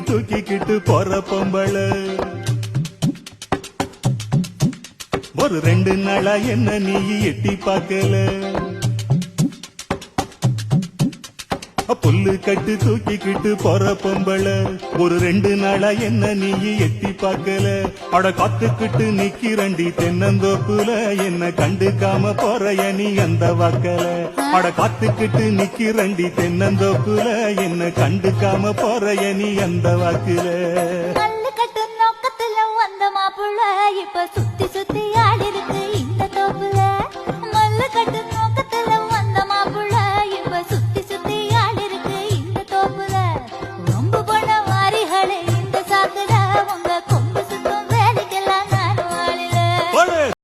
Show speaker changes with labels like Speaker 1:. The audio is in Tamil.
Speaker 1: தூக்கிக்கிட்டு போற பொம்பள ஒரு 2 நாளா என்ன நீ எட்டி பார்க்கல புல்லு கட்டு தூக்கிக்கிட்டு போற பொம்பள ஒரு 2 நாளா என்ன நீ எட்டி பார்க்கல அட காத்துக்கிட்டு நிக்கிறண்டி தென்னந்தோப்புல என்ன கண்டுக்காம போறைய நீ அந்த வாக்கல அட காத்துக்கிட்டு நிக்கிறண்டி தென்னந்தோப்புல என்ன கண்டுக்காம போறைய நீ அந்த வாக்குல
Speaker 2: கல்லு கட்டு நோக்கத்துல வந்த மாப்புள்ள இப்ப சுத்தி சுத்தி ஆடிரு